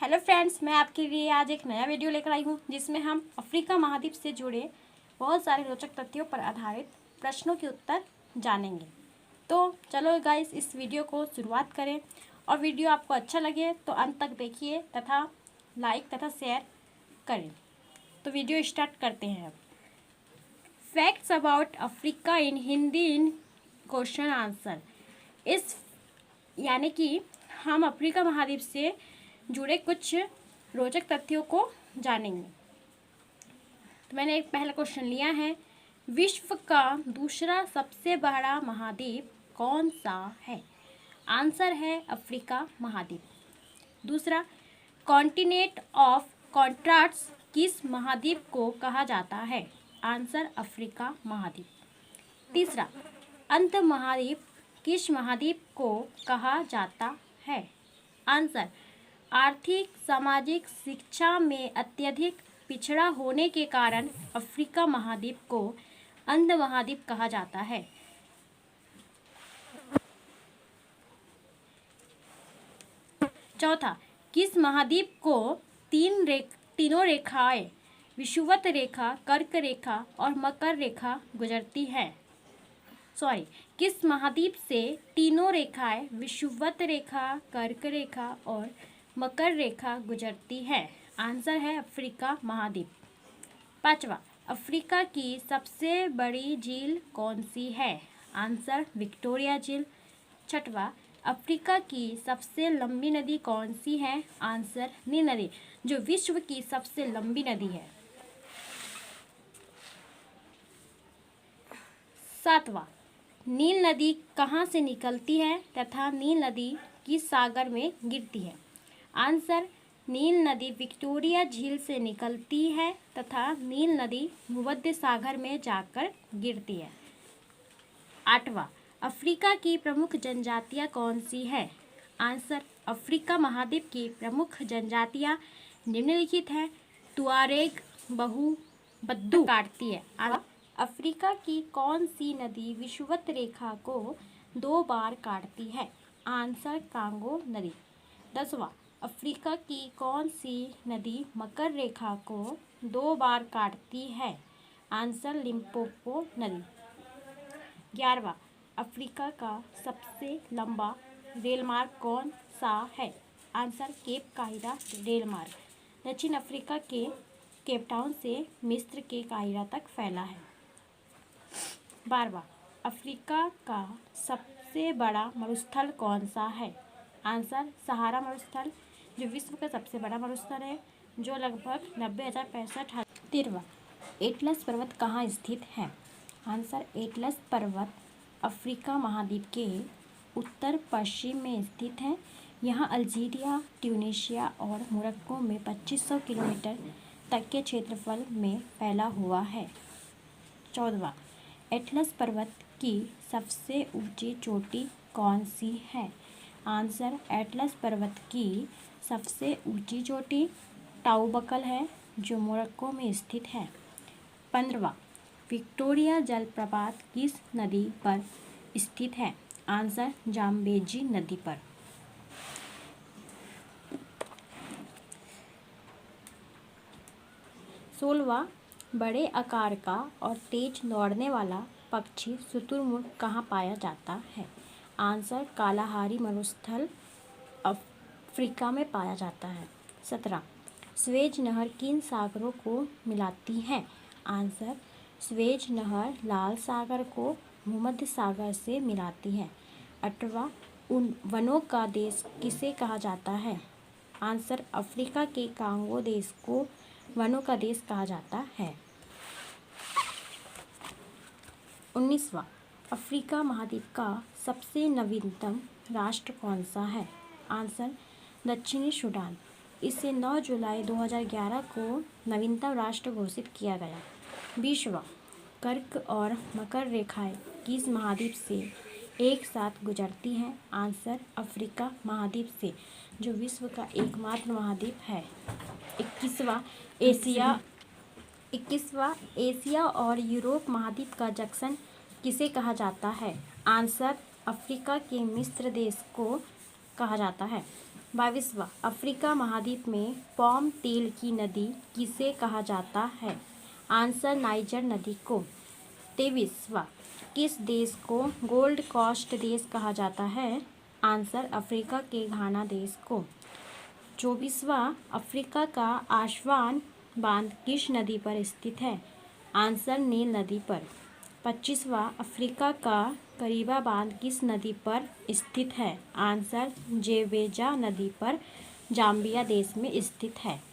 Hello friends, मैं आपके लिए आज एक नया वीडियो लेकर आई हूँ जिसमें हम अफ्रीका महाद्वीप से जुड़े बहुत सारे रोचक तथ्यों पर आधारित प्रश्नों के उत्तर जानेंगे। तो चलो गाइस, इस वीडियो को शुरुआत करें और वीडियो आपको अच्छा लगे तो अंत तक देखिए तथा लाइक तथा शेयर करें। तो वीडियो स्टार्ट करते हैं अब। Facts about Africa in Hindi in question answer. इस यानी कि हम अफ्रीका महाद्वीप से जुड़े कुछ रोचक तथ्यों को जानेंगे। तो मैंने एक पहला क्वेश्चन लिया है, विश्व का दूसरा सबसे बड़ा महाद्वीप कौन सा है? आंसर है अफ्रीका महाद्वीप। दूसरा, कॉन्टिनेंट ऑफ कॉन्ट्रास्ट किस महाद्वीप को कहा जाता है? आंसर अफ्रीका महाद्वीप। तीसरा, अंत महाद्वीप किस महाद्वीप को कहा जाता है? आंसर आर्थिक सामाजिक शिक्षा में अत्यधिक पिछड़ा होने के कारण अफ्रीका महाद्वीप को अंध महाद्वीप कहा जाता है। चौथा, किस महाद्वीप को तीनों रेखाएं विषुवत रेखा, कर्क रेखा और मकर रेखा गुजरती है? किस महाद्वीप से तीनों रेखाएं विषुवत रेखा, कर्क रेखा और मकर रेखा गुजरती है? आंसर है अफ्रीका महाद्वीप। पांचवा, अफ्रीका की सबसे बड़ी झील कौन सी है? आंसर विक्टोरिया झील। छठवा, अफ्रीका की सबसे लंबी नदी कौन सी है? आंसर नील नदी, जो विश्व की सबसे लंबी नदी है। सातवां, नील नदी कहाँ से निकलती है तथा नील नदी किस सागर में गिरती है? आंसर नील नदी विक्टोरिया झील से निकलती है तथा नील नदी भूमध्य सागर में जाकर गिरती है। आठवां, अफ्रीका की प्रमुख जनजातियां कौन सी है? आंसर अफ्रीका महाद्वीप की प्रमुख जनजातियां निम्नलिखित हैं। तुआरेग, बहु, बद्दू काटती है। अफ्रीका की कौन सी नदी विषुवत रेखा को 2 बार काटती है? आंसर कांगो नदी। 10वां, अफ्रीका की कौन सी नदी मकर रेखा को 2 बार काटती है? आंसर लिम्पोपो नदी। 11वां, अफ्रीका का सबसे लंबा रेलमार्ग कौन सा है? आंसर केप काहिरा रेलमार्ग दक्षिण अफ्रीका के केपटाउन से मिस्र के काहिरा तक फैला है। 12वां, अफ्रीका का सबसे बड़ा मरुस्थल कौन सा है? आंसर सहारा मरुस्थल, जो विश्व का सबसे बड़ा मरुस्थल है, जो लगभग 90,065। 13वां, एटलस पर्वत कहाँ स्थित है? आंसर एटलस पर्वत अफ्रीका महाद्वीप के उत्तर पश्चिम में स्थित है। यहाँ अल्जीरिया, ट्यूनीशिया और मोरक्को में 2500 किलोमीटर तक के क्षेत्रफल में फैला हुआ है। 14वां, एटलस पर्वत की सबसे ऊंची चोटी कौन सी है? आंसर एटलस पर्वत की सबसे ऊंची चोटी टाउबकल है, जो मोरक्को में स्थित है। 15वां, विक्टोरिया जलप्रपात किस नदी पर स्थित है? आंसर जाम्बेजी नदी पर। 16वां, बड़े आकार का और तेज दौड़ने वाला पक्षी शुतुरमुर्ग कहाँ पाया जाता है? आंसर कालाहारी मरुस्थल अफ्रीका में पाया जाता है। 17, स्वेज नहर किन सागरों को मिलाती है? आंसर स्वेज नहर लाल सागर को भूमध्य सागर से मिलाती है। 18वां, उन वनों का देश किसे कहा जाता है? आंसर अफ्रीका के कांगो देश को वनों का देश कहा जाता है। 19वां, अफ्रीका महाद्वीप का सबसे नवीनतम राष्ट्र कौन सा है? आंसर दक्षिणी सूडान। इसे 9 जुलाई 2011 को नवीनतम राष्ट्र घोषित किया गया। 20वां, कर्क और मकर रेखाएं किस महाद्वीप से एक साथ गुजरती हैं? आंसर अफ्रीका महाद्वीप से, जो विश्व का एकमात्र महाद्वीप है। 21वां, एशिया और यूरोप महाद्वीप का जंक्शन किसे कहा जाता है? आंसर अफ्रीका के मिस्र देश को कहा जाता है। 22वां अफ्रीका महाद्वीप में पाम तेल की नदी किसे कहा जाता है? आंसर नाइजर नदी को। 23वां किस देश को गोल्ड कोस्ट देश कहा जाता है? आंसर अफ्रीका के घाना देश को। 24वां अफ्रीका का आसवान बांध किस नदी पर स्थित है? आंसर नील नदी पर। 25वां अफ्रीका का करीबा बांध किस नदी पर स्थित है? आंसर जेवेजा नदी पर, जाम्बिया देश में स्थित है।